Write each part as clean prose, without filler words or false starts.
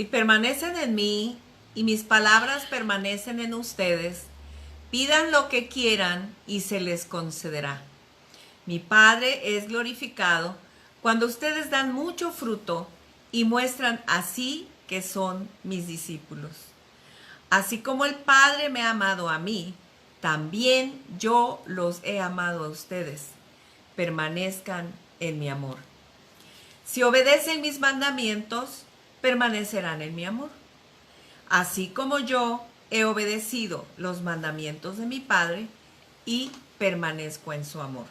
Si permanecen en mí y mis palabras permanecen en ustedes, pidan lo que quieran y se les concederá. Mi Padre es glorificado cuando ustedes dan mucho fruto y muestran así que son mis discípulos. Así como el Padre me ha amado a mí, también yo los he amado a ustedes. Permanezcan en mi amor. Si obedecen mis mandamientos, permanecerán en mi amor. Así como yo he obedecido los mandamientos de mi Padre y permanezco en su amor.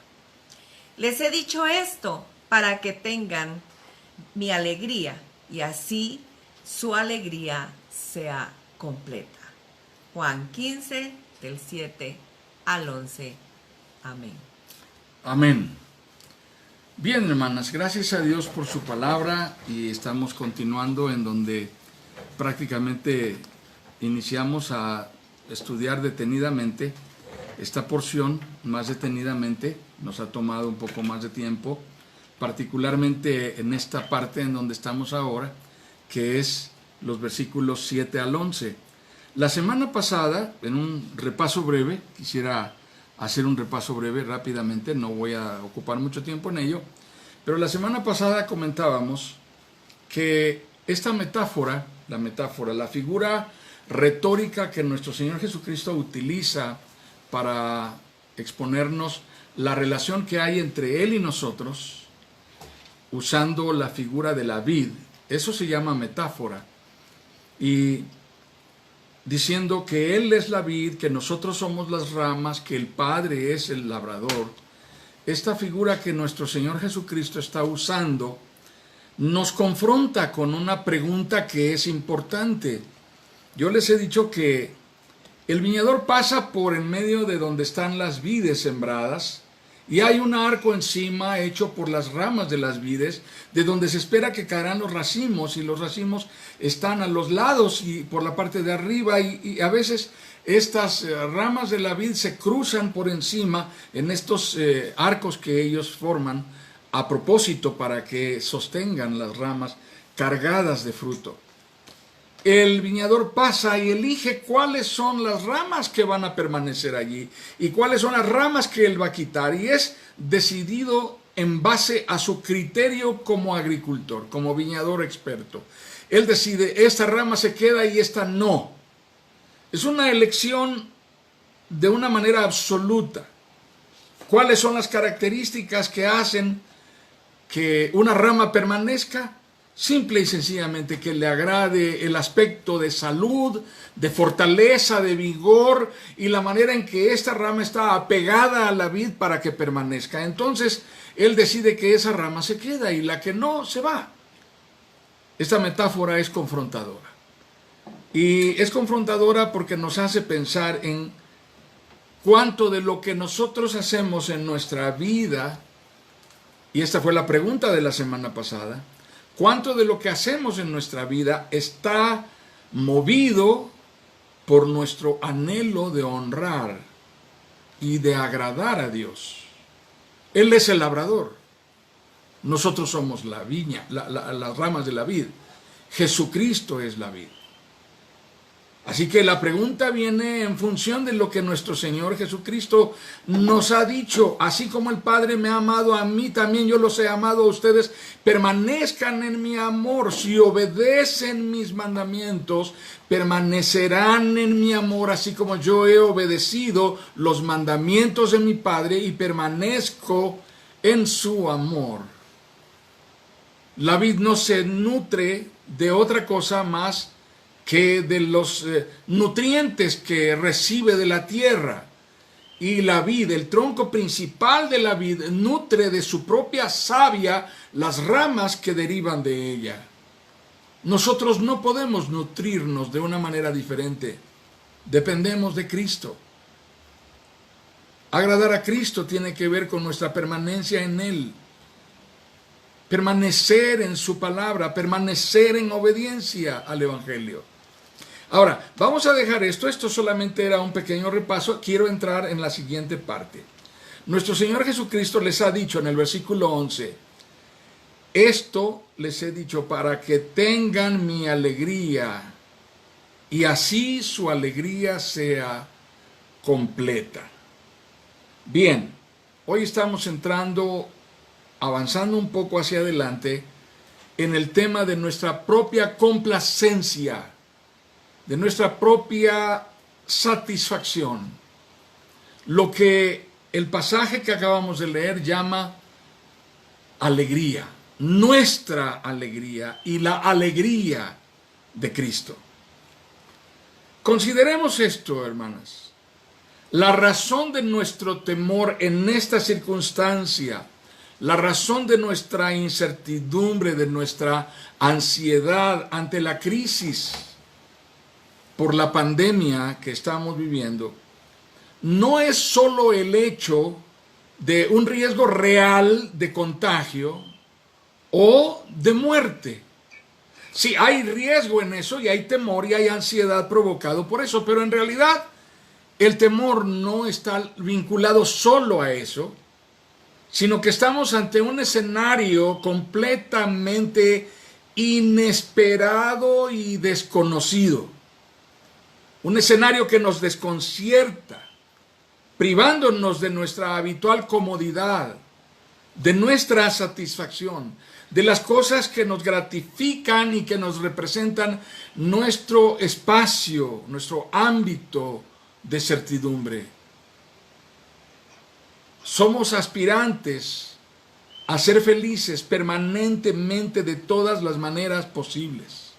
Les he dicho esto para que tengan mi alegría y así su alegría sea completa. Juan 15, del 7 al 11. Amén. Amén. Bien, hermanas, gracias a Dios por su palabra y estamos continuando en donde prácticamente iniciamos a estudiar detenidamente esta porción, más detenidamente. Nos ha tomado un poco más de tiempo, particularmente en esta parte en donde estamos ahora, que es los versículos 7 al 11. La semana pasada, en un repaso breve, quisiera hacer un repaso breve rápidamente, no voy a ocupar mucho tiempo en ello, pero la semana pasada comentábamos que esta metáfora, la figura retórica que nuestro Señor Jesucristo utiliza para exponernos la relación que hay entre Él y nosotros, usando la figura de la vid, eso se llama metáfora, y diciendo que Él es la vid, que nosotros somos las ramas, que el Padre es el labrador. Esta figura que nuestro Señor Jesucristo está usando nos confronta con una pregunta que es importante. Yo les he dicho que el viñador pasa por en medio de donde están las vides sembradas y hay un arco encima hecho por las ramas de las vides, de donde se espera que caerán los racimos, y los racimos están a los lados y por la parte de arriba, y a veces estas ramas de la vid se cruzan por encima en estos arcos que ellos forman a propósito para que sostengan las ramas cargadas de fruto. El viñador pasa y elige cuáles son las ramas que van a permanecer allí y cuáles son las ramas que él va a quitar, y es decidido en base a su criterio como agricultor, como viñador experto. Él decide, esta rama se queda y esta no. Es una elección de una manera absoluta. ¿Cuáles son las características que hacen que una rama permanezca? Simple y sencillamente que le agrade el aspecto de salud, de fortaleza, de vigor y la manera en que esta rama está apegada a la vid para que permanezca. Entonces, él decide que esa rama se queda y la que no se va. Esta metáfora es confrontadora. Y es confrontadora porque nos hace pensar en cuánto de lo que nosotros hacemos en nuestra vida, y esta fue la pregunta de la semana pasada, ¿cuánto de lo que hacemos en nuestra vida está movido por nuestro anhelo de honrar y de agradar a Dios? Él es el labrador. Nosotros somos la viña, las ramas de la vid. Jesucristo es la vid. Así que la pregunta viene en función de lo que nuestro Señor Jesucristo nos ha dicho. Así como el Padre me ha amado a mí, también yo los he amado a ustedes. Permanezcan en mi amor. Si obedecen mis mandamientos, permanecerán en mi amor, así como yo he obedecido los mandamientos de mi Padre y permanezco en su amor. La vid no se nutre de otra cosa más que de los nutrientes que recibe de la tierra. Y la vid, el tronco principal de la vid, nutre de su propia savia las ramas que derivan de ella. Nosotros no podemos nutrirnos de una manera diferente. Dependemos de Cristo. Agradar a Cristo tiene que ver con nuestra permanencia en Él. Permanecer en su palabra, permanecer en obediencia al Evangelio. Ahora, vamos a dejar esto. Esto solamente era un pequeño repaso. Quiero entrar en la siguiente parte. Nuestro Señor Jesucristo les ha dicho en el versículo 11, Esto les he dicho para que tengan mi alegría y así su alegría sea completa. Bien, hoy estamos avanzando un poco hacia adelante en el tema de nuestra propia complacencia, de nuestra propia satisfacción. Lo que el pasaje que acabamos de leer llama alegría, nuestra alegría y la alegría de Cristo. Consideremos esto, hermanas. La razón de nuestro temor en esta circunstancia, la razón de nuestra incertidumbre, de nuestra ansiedad ante la crisis por la pandemia que estamos viviendo, no es solo el hecho de un riesgo real de contagio o de muerte. Sí, hay riesgo en eso y hay temor y hay ansiedad provocado por eso, pero en realidad el temor no está vinculado solo a eso, sino que estamos ante un escenario completamente inesperado y desconocido. Un escenario que nos desconcierta, privándonos de nuestra habitual comodidad, de nuestra satisfacción, de las cosas que nos gratifican y que nos representan nuestro espacio, nuestro ámbito de certidumbre. Somos aspirantes a ser felices permanentemente de todas las maneras posibles.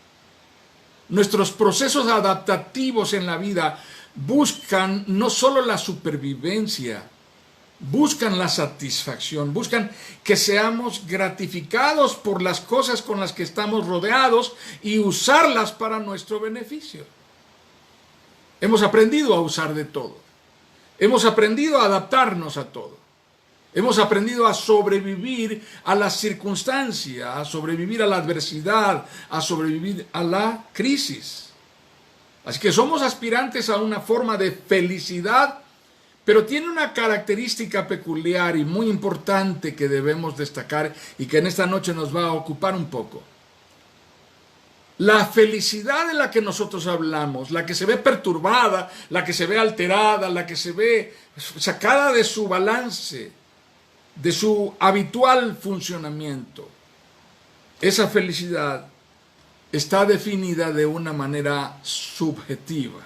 Nuestros procesos adaptativos en la vida buscan no solo la supervivencia, buscan la satisfacción, buscan que seamos gratificados por las cosas con las que estamos rodeados y usarlas para nuestro beneficio. Hemos aprendido a usar de todo. Hemos aprendido a adaptarnos a todo. Hemos aprendido a sobrevivir a la circunstancia, a sobrevivir a la adversidad, a sobrevivir a la crisis. Así que somos aspirantes a una forma de felicidad, pero tiene una característica peculiar y muy importante que debemos destacar y que en esta noche nos va a ocupar un poco. La felicidad de la que nosotros hablamos, la que se ve perturbada, la que se ve alterada, la que se ve sacada de su balance, de su habitual funcionamiento, esa felicidad está definida de una manera subjetiva.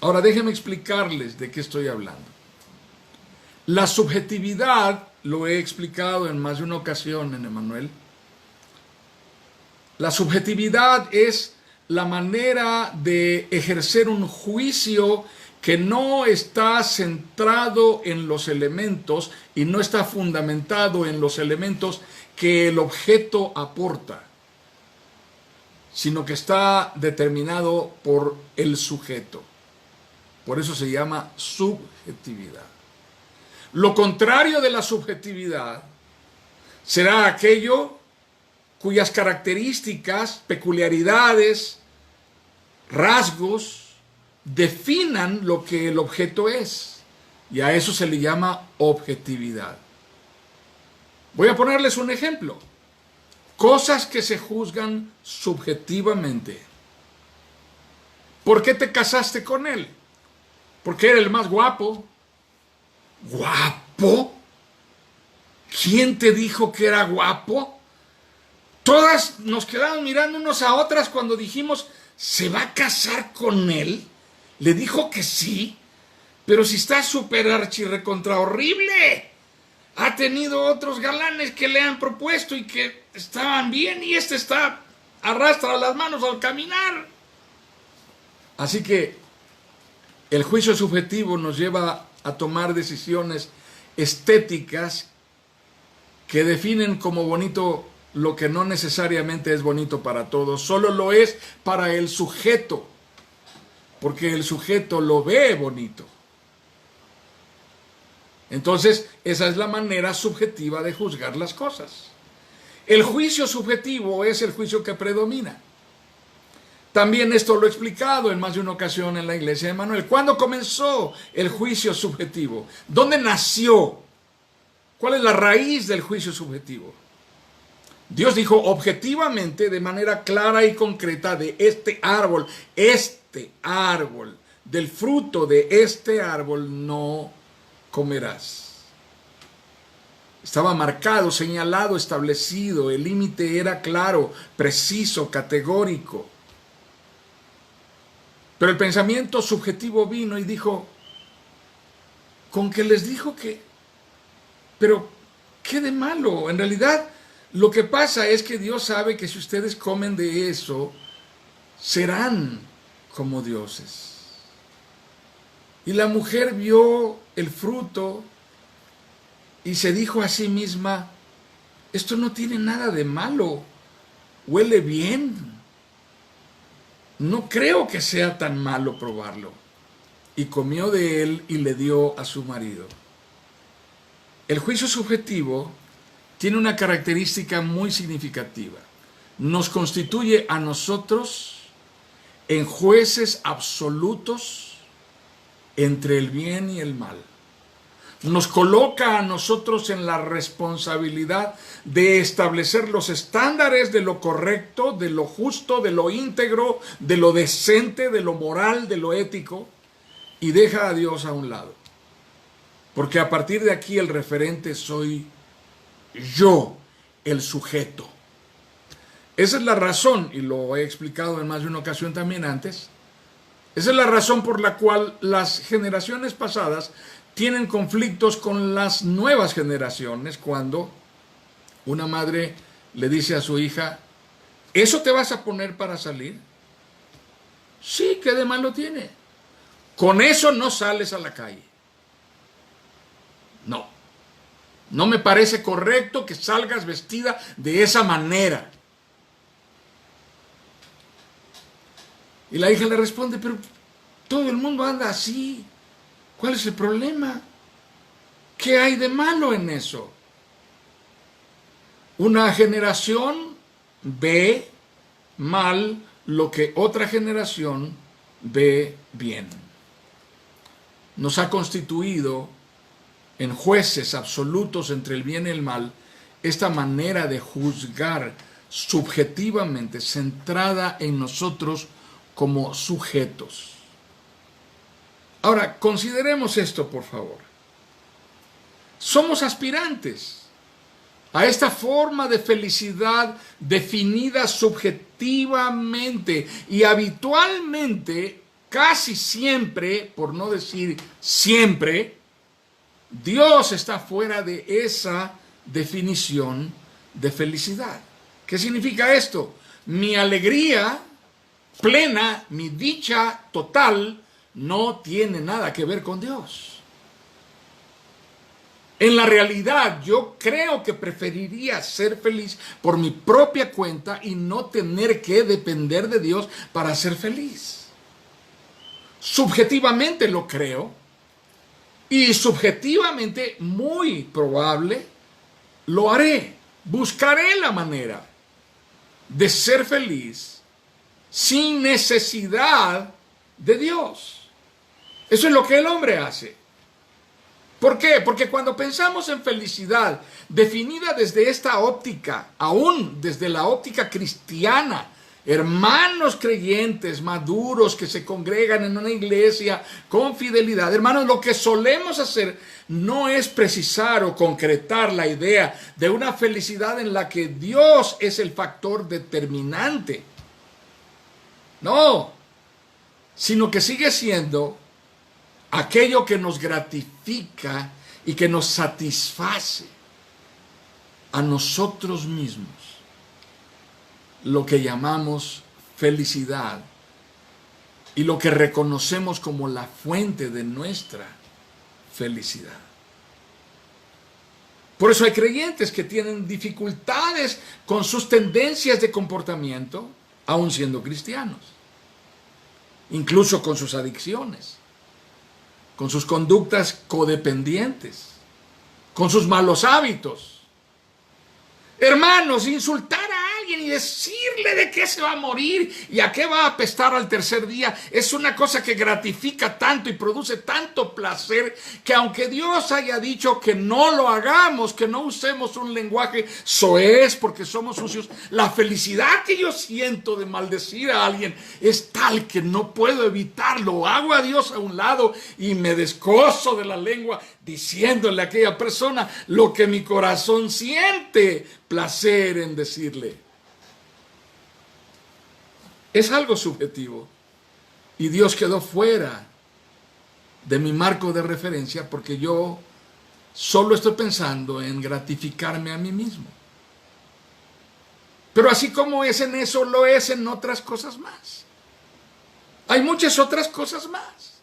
Ahora déjenme explicarles de qué estoy hablando. La subjetividad, lo he explicado en más de una ocasión en Emmanuel, la subjetividad es la manera de ejercer un juicio que no está centrado en los elementos y no está fundamentado en los elementos que el objeto aporta, sino que está determinado por el sujeto. Por eso se llama subjetividad. Lo contrario de la subjetividad será aquello cuyas características, peculiaridades, rasgos definan lo que el objeto es, y a eso se le llama objetividad. Voy a ponerles un ejemplo. Cosas que se juzgan subjetivamente. ¿Por qué te casaste con él? Porque era el más guapo. ¿Guapo? ¿Quién te dijo que era guapo? Todas nos quedamos mirando unos a otras cuando dijimos, ¿se va a casar con él? Le dijo que sí, pero si está súper archirrecontra horrible. Ha tenido otros galanes que le han propuesto y que estaban bien y este arrastra las manos al caminar. Así que el juicio subjetivo nos lleva a tomar decisiones estéticas que definen como bonito lo que no necesariamente es bonito para todos, solo lo es para el sujeto, porque el sujeto lo ve bonito. Entonces, esa es la manera subjetiva de juzgar las cosas. El juicio subjetivo es el juicio que predomina. También esto lo he explicado en más de una ocasión en la iglesia de Emmanuel. ¿Cuándo comenzó el juicio subjetivo? ¿Dónde nació? ¿Cuál es la raíz del juicio subjetivo? Dios dijo objetivamente, de manera clara y concreta, de este árbol, del fruto de este árbol no comerás. Estaba marcado, señalado, establecido, el límite era claro, preciso, categórico. Pero el pensamiento subjetivo vino y dijo, con que les dijo que, pero ¿qué de malo? En realidad, lo que pasa es que Dios sabe que si ustedes comen de eso, serán como dioses. Y la mujer vio el fruto y se dijo a sí misma, esto no tiene nada de malo, huele bien. No creo que sea tan malo probarlo. Y comió de él y le dio a su marido. El juicio subjetivo tiene una característica muy significativa. Nos constituye a nosotros en jueces absolutos entre el bien y el mal. Nos coloca a nosotros en la responsabilidad de establecer los estándares de lo correcto, de lo justo, de lo íntegro, de lo decente, de lo moral, de lo ético, y deja a Dios a un lado. Porque a partir de aquí el referente soy yo, el sujeto. Esa es la razón, y lo he explicado en más de una ocasión también antes, esa es la razón por la cual las generaciones pasadas tienen conflictos con las nuevas generaciones cuando una madre le dice a su hija, ¿eso te vas a poner para salir? Sí, ¿qué de malo tiene? Con eso no sales a la calle. No me parece correcto que salgas vestida de esa manera. Y la hija le responde, pero todo el mundo anda así. ¿Cuál es el problema? ¿Qué hay de malo en eso? Una generación ve mal lo que otra generación ve bien. Nos ha constituido en jueces absolutos entre el bien y el mal esta manera de juzgar subjetivamente, centrada en nosotros como sujetos. Ahora, consideremos esto, por favor. Somos aspirantes a esta forma de felicidad definida subjetivamente y habitualmente, casi siempre, por no decir siempre, Dios está fuera de esa definición de felicidad. ¿Qué significa esto? Mi alegría plena, mi dicha total, no tiene nada que ver con Dios. En la realidad, yo creo que preferiría ser feliz por mi propia cuenta y no tener que depender de Dios para ser feliz. Subjetivamente lo creo y subjetivamente, muy probable, lo haré. Buscaré la manera de ser feliz sin necesidad de Dios. Eso es lo que el hombre hace. ¿Por qué? Porque cuando pensamos en felicidad definida desde esta óptica, aún desde la óptica cristiana, hermanos creyentes maduros que se congregan en una iglesia con fidelidad, hermanos, lo que solemos hacer no es precisar o concretar la idea de una felicidad en la que Dios es el factor determinante. No, sino que sigue siendo aquello que nos gratifica y que nos satisface a nosotros mismos, lo que llamamos felicidad y lo que reconocemos como la fuente de nuestra felicidad. Por eso hay creyentes que tienen dificultades con sus tendencias de comportamiento, aun siendo cristianos, incluso con sus adicciones, con sus conductas codependientes, con sus malos hábitos. Hermanos, insultar a alguien y decirle de qué se va a morir y a qué va a apestar al tercer día es una cosa que gratifica tanto y produce tanto placer que aunque Dios haya dicho que no lo hagamos, que no usemos un lenguaje soez porque somos sucios, la felicidad que yo siento de maldecir a alguien es tal que no puedo evitarlo. Hago a Dios a un lado y me descoso de la lengua diciéndole a aquella persona lo que mi corazón siente placer en decirle. Es algo subjetivo y Dios quedó fuera de mi marco de referencia porque yo solo estoy pensando en gratificarme a mí mismo. Pero así como es en eso, lo es en otras cosas más. Hay muchas otras cosas más.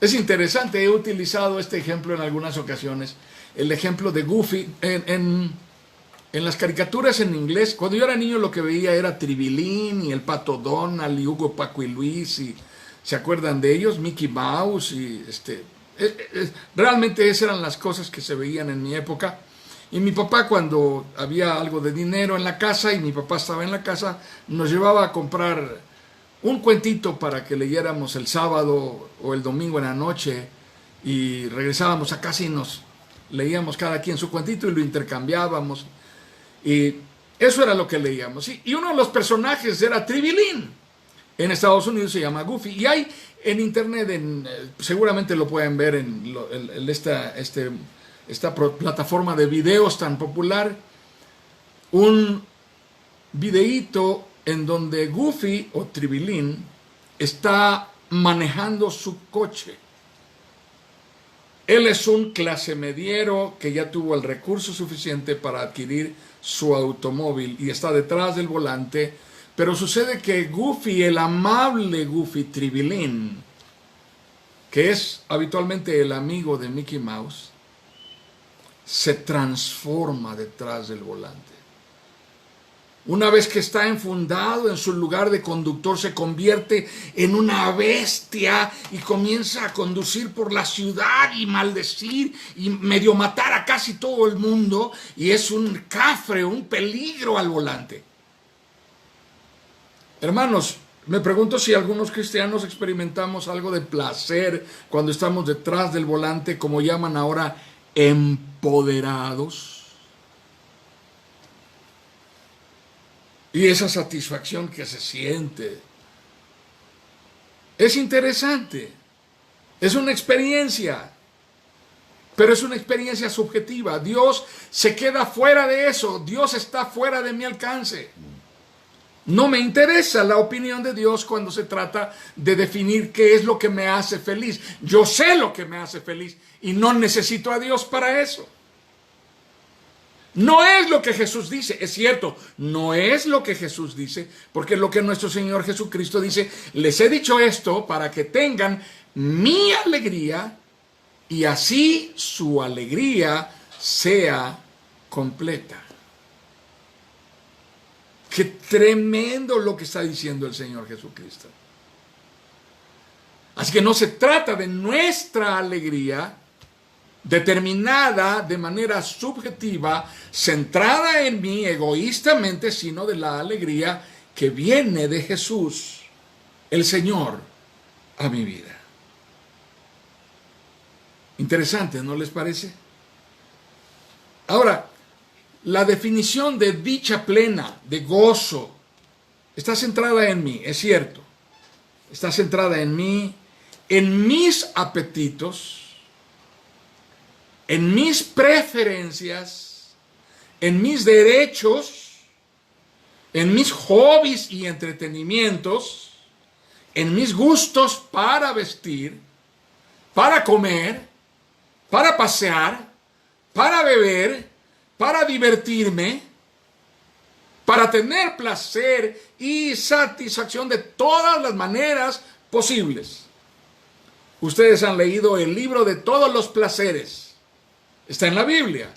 Es interesante, he utilizado este ejemplo en algunas ocasiones, el ejemplo de Goofy. En las caricaturas en inglés, cuando yo era niño lo que veía era Tribilín y el Pato Donald y Hugo, Paco y Luis, y ¿se acuerdan de ellos? Mickey Mouse y realmente esas eran las cosas que se veían en mi época. Y mi papá, cuando había algo de dinero en la casa y mi papá estaba en la casa, nos llevaba a comprar un cuentito para que leyéramos el sábado o el domingo en la noche y regresábamos a casa y nos leíamos cada quien su cuentito y lo intercambiábamos. Y eso era lo que leíamos. Y uno de los personajes era Tribilín. En Estados Unidos se llama Goofy. Y hay en internet, seguramente lo pueden ver en esta plataforma de videos tan popular, un videíto en donde Goofy o Tribilín está manejando su coche. Él es un clase mediero que ya tuvo el recurso suficiente para adquirir su automóvil y está detrás del volante, pero sucede que Goofy, el amable Goofy Tribilín, que es habitualmente el amigo de Mickey Mouse, se transforma detrás del volante. Una vez que está enfundado en su lugar de conductor, se convierte en una bestia y comienza a conducir por la ciudad y maldecir y medio matar a casi todo el mundo, y es un cafre, un peligro al volante. Hermanos, me pregunto si algunos cristianos experimentamos algo de placer cuando estamos detrás del volante, como llaman ahora, empoderados. Y esa satisfacción que se siente es interesante, es una experiencia, pero es una experiencia subjetiva. Dios se queda fuera de eso, Dios está fuera de mi alcance. No me interesa la opinión de Dios cuando se trata de definir qué es lo que me hace feliz. Yo sé lo que me hace feliz y no necesito a Dios para eso. No es lo que Jesús dice, es cierto, no es lo que Jesús dice, porque lo que nuestro Señor Jesucristo dice, les he dicho esto para que tengan mi alegría y así su alegría sea completa. Qué tremendo lo que está diciendo el Señor Jesucristo. Así que no se trata de nuestra alegría determinada de manera subjetiva, centrada en mí egoístamente, sino de la alegría que viene de Jesús, el Señor, a mi vida. Interesante, ¿no les parece? Ahora, la definición de dicha plena, de gozo, está centrada en mí, es cierto. Está centrada en mí, en mis apetitos, en mis preferencias, en mis derechos, en mis hobbies y entretenimientos, en mis gustos para vestir, para comer, para pasear, para beber, para divertirme, para tener placer y satisfacción de todas las maneras posibles. Ustedes han leído el libro de todos los placeres. Está en la Biblia.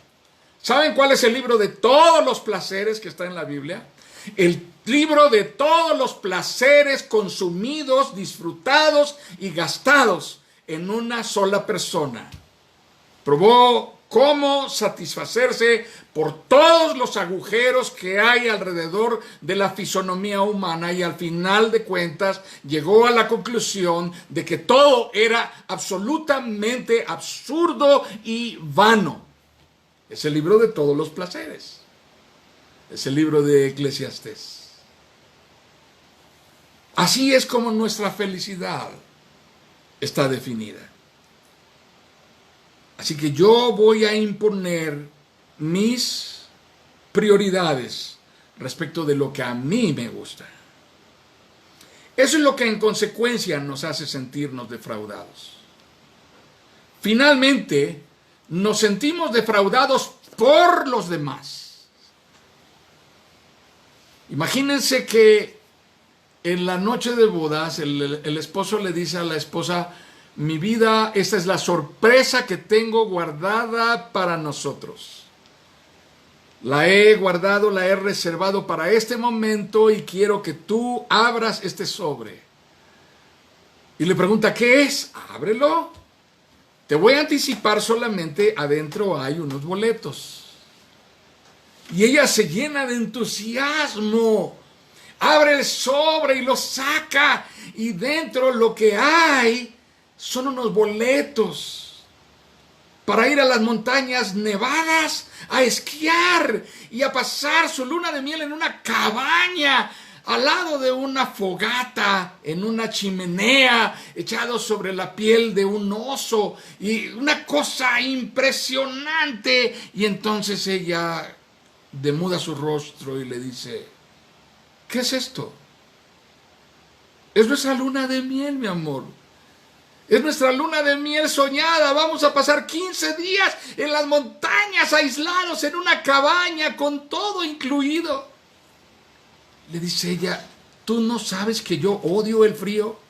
¿Saben cuál es el libro de todos los placeres que está en la Biblia? El libro de todos los placeres consumidos, disfrutados y gastados en una sola persona. Probó cómo satisfacerse por todos los agujeros que hay alrededor de la fisonomía humana, y al final de cuentas llegó a la conclusión de que todo era absolutamente absurdo y vano. Es el libro de todos los placeres. Es el libro de Eclesiastés. Así es como nuestra felicidad está definida. Así que yo voy a imponer mis prioridades respecto de lo que a mí me gusta. Eso es lo que en consecuencia nos hace sentirnos defraudados. Finalmente, nos sentimos defraudados por los demás. Imagínense que en la noche de bodas el esposo le dice a la esposa: mi vida, esta es la sorpresa que tengo guardada para nosotros. La he guardado, la he reservado para este momento y quiero que tú abras este sobre. Y le pregunta: ¿qué es? Ábrelo. Te voy a anticipar solamente, adentro hay unos boletos. Y ella se llena de entusiasmo. Abre el sobre y lo saca. Y dentro lo que hay son unos boletos para ir a las montañas nevadas, a esquiar y a pasar su luna de miel en una cabaña, al lado de una fogata, en una chimenea, echado sobre la piel de un oso, y una cosa impresionante. Y entonces ella demuda su rostro y le dice: ¿qué es esto? Es nuestra luna de miel, mi amor. Es nuestra luna de miel soñada. Vamos a pasar 15 días en las montañas, aislados en una cabaña, con todo incluido. Le dice ella: ¿tú no sabes que yo odio el frío?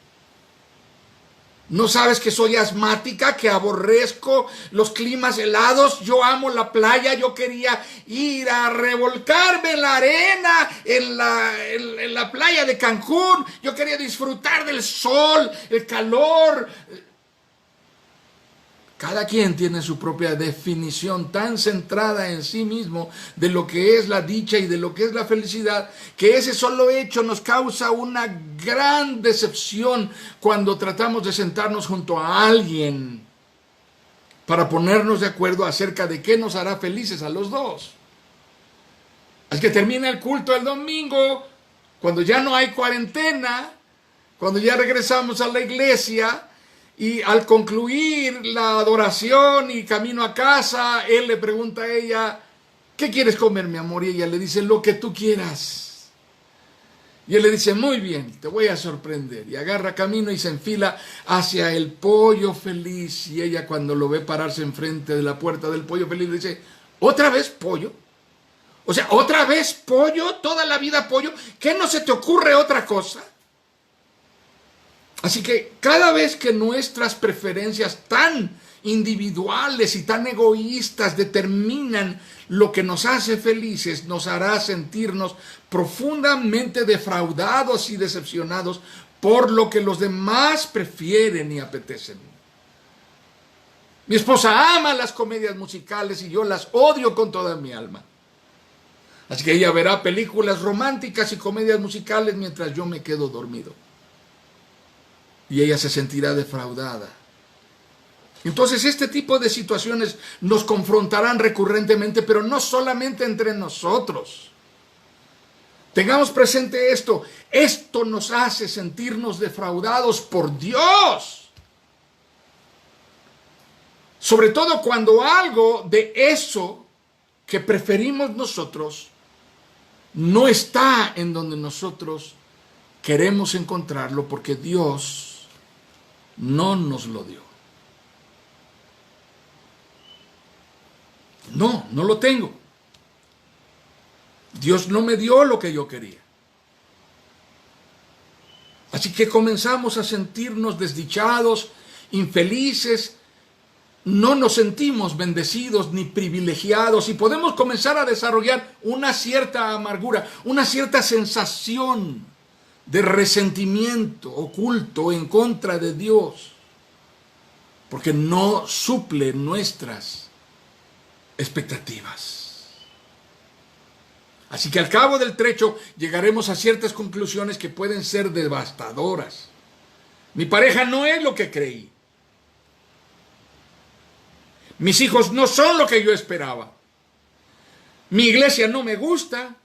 ¿No sabes que soy asmática, que aborrezco los climas helados? Yo amo la playa. Yo quería ir a revolcarme en la arena, en la playa de Cancún. Yo quería disfrutar del sol, el calor. Cada quien tiene su propia definición tan centrada en sí mismo de lo que es la dicha y de lo que es la felicidad, que ese solo hecho nos causa una gran decepción cuando tratamos de sentarnos junto a alguien para ponernos de acuerdo acerca de qué nos hará felices a los dos. Así que termina el culto el domingo, cuando ya no hay cuarentena, cuando ya regresamos a la iglesia. Y al concluir la adoración y camino a casa, él le pregunta a ella: ¿qué quieres comer, mi amor? Y ella le dice: lo que tú quieras. Y él le dice: muy bien, te voy a sorprender. Y agarra camino y se enfila hacia el Pollo Feliz. Y ella, cuando lo ve pararse enfrente de la puerta del Pollo Feliz, le dice: ¿otra vez pollo? O sea, ¿otra vez pollo? ¿Toda la vida pollo? ¿Qué no se te ocurre otra cosa? Así que cada vez que nuestras preferencias tan individuales y tan egoístas determinan lo que nos hace felices, nos hará sentirnos profundamente defraudados y decepcionados por lo que los demás prefieren y apetecen. Mi esposa ama las comedias musicales y yo las odio con toda mi alma. Así que ella verá películas románticas y comedias musicales mientras yo me quedo dormido. Y ella se sentirá defraudada. Entonces este tipo de situaciones nos confrontarán recurrentemente, pero no solamente entre nosotros. Tengamos presente esto. Esto nos hace sentirnos defraudados por Dios. Sobre todo cuando algo de eso que preferimos nosotros no está en donde nosotros queremos encontrarlo, porque Dios no nos lo dio. No lo tengo. Dios no me dio lo que yo quería. Así que comenzamos a sentirnos desdichados, infelices. No nos sentimos bendecidos ni privilegiados y podemos comenzar a desarrollar una cierta amargura, una cierta sensación de resentimiento oculto en contra de Dios, porque no suple nuestras expectativas. Así que al cabo del trecho llegaremos a ciertas conclusiones que pueden ser devastadoras. Mi pareja no es lo que creí. Mis hijos no son lo que yo esperaba. Mi iglesia no me gusta.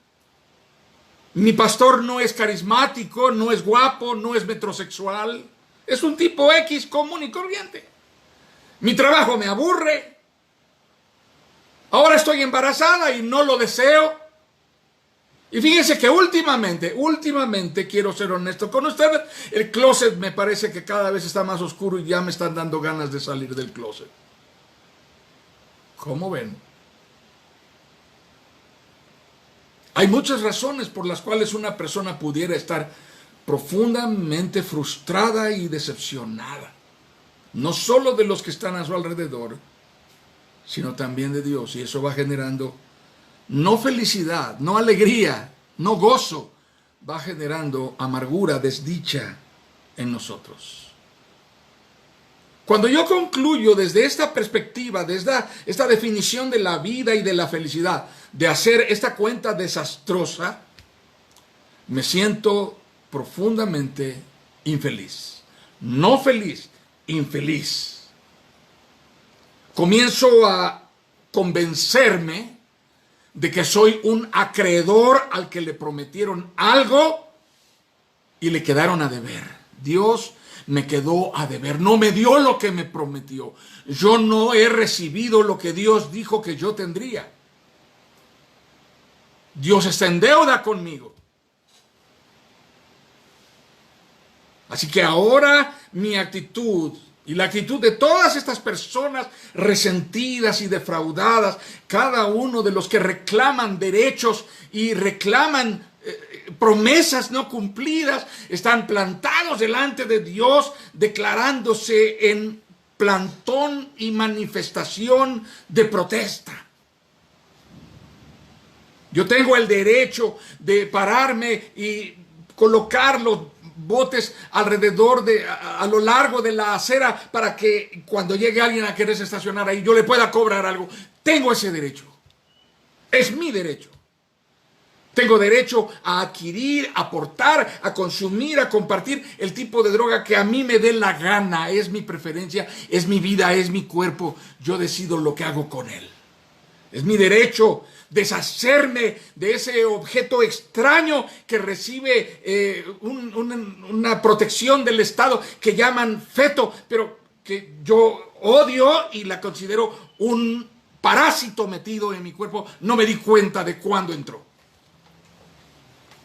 Mi pastor no es carismático, no es guapo, no es metrosexual. Es un tipo X común y corriente. Mi trabajo me aburre. Ahora estoy embarazada y no lo deseo. Y fíjense que últimamente, quiero ser honesto con ustedes, el closet me parece que cada vez está más oscuro y ya me están dando ganas de salir del closet. ¿Cómo ven? Hay muchas razones por las cuales una persona pudiera estar profundamente frustrada y decepcionada. No solo de los que están a su alrededor, sino también de Dios. Y eso va generando no felicidad, no alegría, no gozo, va generando amargura, desdicha en nosotros. Cuando yo concluyo desde esta perspectiva, desde esta definición de la vida y de la felicidad, de hacer esta cuenta desastrosa, me siento profundamente infeliz. No feliz, infeliz. Comienzo a convencerme de que soy un acreedor al que le prometieron algo y le quedaron a deber. Dios me quedó a deber, no me dio lo que me prometió. Yo no he recibido lo que Dios dijo que yo tendría. Dios está en deuda conmigo. Así que ahora mi actitud y la actitud de todas estas personas resentidas y defraudadas, cada uno de los que reclaman derechos y reclaman promesas no cumplidas, están plantados delante de Dios, declarándose en plantón y manifestación de protesta. Yo tengo el derecho de pararme y colocar los botes alrededor a lo largo de la acera para que cuando llegue alguien a quererse estacionar ahí yo le pueda cobrar algo. Tengo ese derecho. Es mi derecho. Tengo derecho a adquirir, a aportar, a consumir, a compartir el tipo de droga que a mí me dé la gana. Es mi preferencia, es mi vida, es mi cuerpo. Yo decido lo que hago con él. Es mi derecho deshacerme de ese objeto extraño que recibe una protección del Estado que llaman feto, pero que yo odio y la considero un parásito metido en mi cuerpo. No me di cuenta de cuándo entró.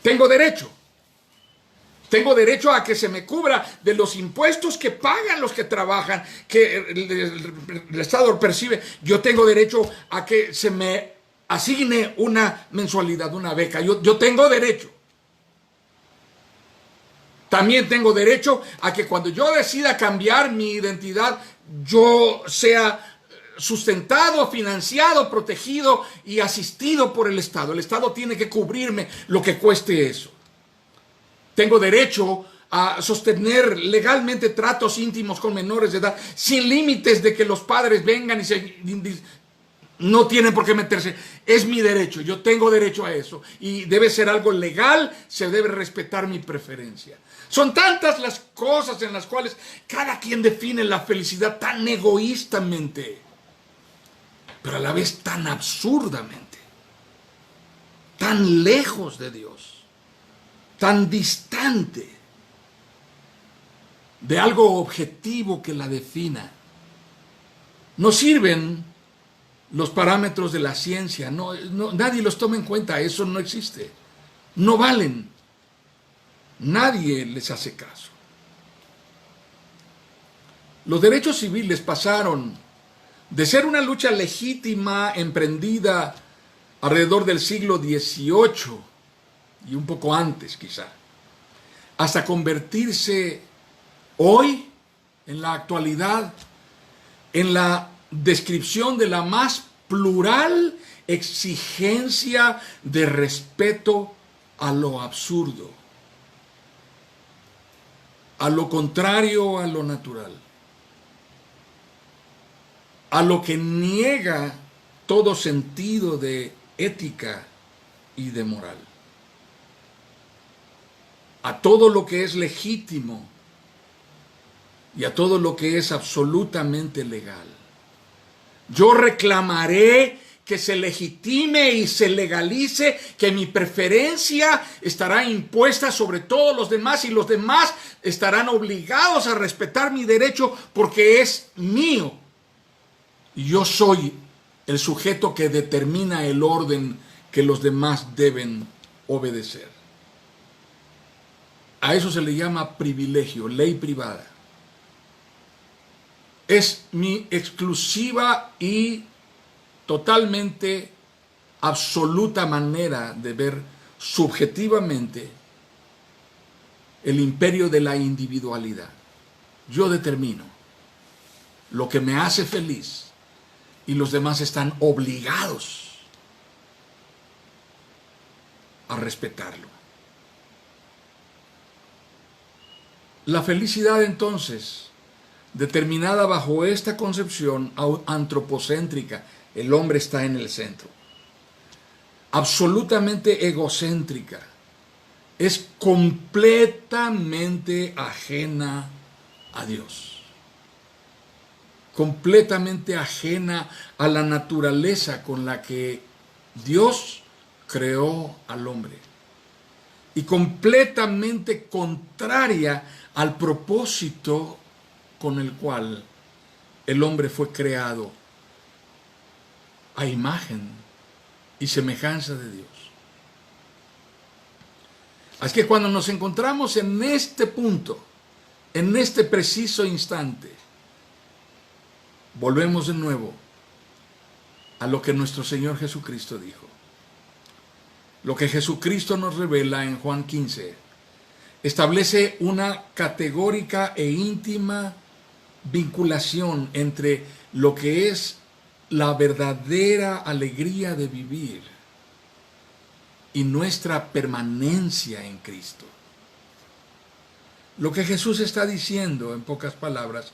Tengo derecho. Tengo derecho a que se me cubra de los impuestos que pagan los que trabajan, que el Estado percibe. Yo tengo derecho a que se me asigne una mensualidad, una beca. Yo tengo derecho. También tengo derecho a que cuando yo decida cambiar mi identidad, yo sea sustentado, financiado, protegido y asistido por el Estado. El Estado tiene que cubrirme lo que cueste eso. Tengo derecho a sostener legalmente tratos íntimos con menores de edad, sin límites de que los padres vengan y no tienen por qué meterse. Es mi derecho, yo tengo derecho a eso. Y debe ser algo legal, se debe respetar mi preferencia. Son tantas las cosas en las cuales cada quien define la felicidad tan egoístamente, pero a la vez tan absurdamente, tan lejos de Dios, tan distante de algo objetivo que la defina. No sirven los parámetros de la ciencia, nadie los toma en cuenta, eso no existe, no valen, nadie les hace caso. Los derechos civiles pasaron de ser una lucha legítima emprendida alrededor del siglo XVIII y un poco antes quizá, hasta convertirse hoy, en la actualidad, en la descripción de la más plural exigencia de respeto a lo absurdo, a lo contrario a lo natural, a lo que niega todo sentido de ética y de moral, a todo lo que es legítimo y a todo lo que es absolutamente legal. Yo reclamaré que se legitime y se legalice que mi preferencia estará impuesta sobre todos los demás y los demás estarán obligados a respetar mi derecho porque es mío. Y yo soy el sujeto que determina el orden que los demás deben obedecer. A eso se le llama privilegio, ley privada. Es mi exclusiva y totalmente absoluta manera de ver subjetivamente el imperio de la individualidad. Yo determino lo que me hace feliz y los demás están obligados a respetarlo. La felicidad entonces, determinada bajo esta concepción antropocéntrica, el hombre está en el centro, absolutamente egocéntrica, es completamente ajena a Dios, completamente ajena a la naturaleza con la que Dios creó al hombre y completamente contraria al propósito con el cual el hombre fue creado a imagen y semejanza de Dios. Así que cuando nos encontramos en este punto, en este preciso instante, volvemos de nuevo a lo que nuestro Señor Jesucristo dijo. Lo que Jesucristo nos revela en Juan 15 establece una categórica e íntima vinculación entre lo que es la verdadera alegría de vivir y nuestra permanencia en Cristo. Lo que Jesús está diciendo, en pocas palabras,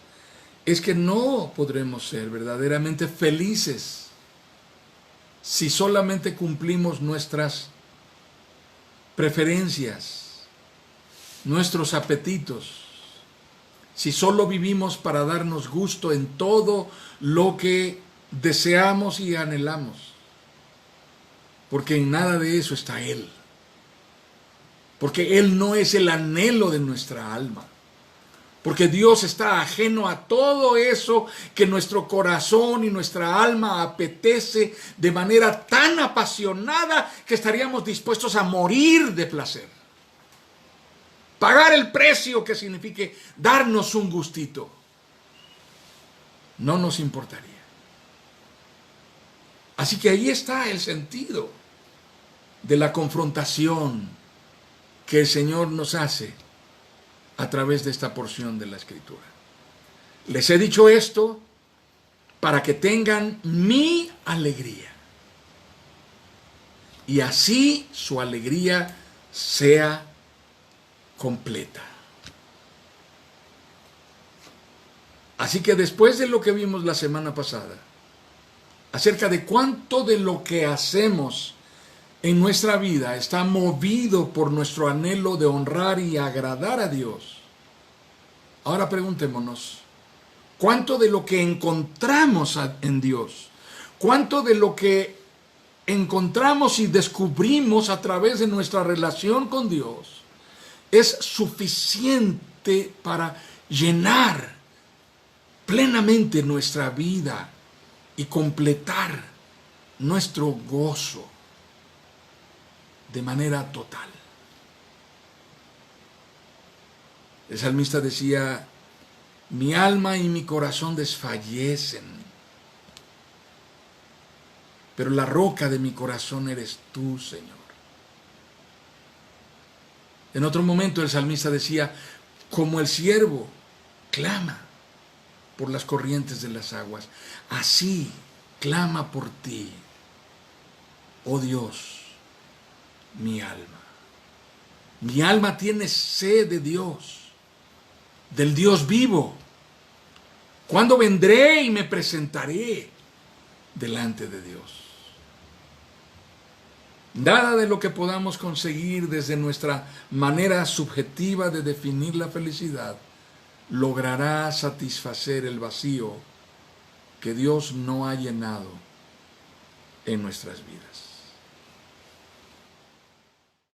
es que no podremos ser verdaderamente felices si solamente cumplimos nuestras preferencias, nuestros apetitos, si solo vivimos para darnos gusto en todo lo que deseamos y anhelamos, porque en nada de eso está Él, porque Él no es el anhelo de nuestra alma, porque Dios está ajeno a todo eso que nuestro corazón y nuestra alma apetece de manera tan apasionada que estaríamos dispuestos a morir de placer. Pagar el precio que signifique darnos un gustito. No nos importaría. Así que ahí está el sentido de la confrontación que el Señor nos hace a través de esta porción de la Escritura. Les he dicho esto para que tengan mi alegría y así su alegría sea completa. Así que después de lo que vimos la semana pasada, acerca de cuánto de lo que hacemos en nuestra vida está movido por nuestro anhelo de honrar y agradar a Dios, ahora preguntémonos, ¿cuánto de lo que encontramos en Dios, cuánto de lo que encontramos y descubrimos a través de nuestra relación con Dios es suficiente para llenar plenamente nuestra vida y completar nuestro gozo de manera total? El salmista decía, mi alma y mi corazón desfallecen, pero la roca de mi corazón eres tú, Señor. En otro momento el salmista decía, como el ciervo clama por las corrientes de las aguas, así clama por ti, oh Dios, mi alma. Mi alma tiene sed de Dios, del Dios vivo. ¿Cuándo vendré y me presentaré? delante de Dios. Nada de lo que podamos conseguir desde nuestra manera subjetiva de definir la felicidad logrará satisfacer el vacío que Dios no ha llenado en nuestras vidas.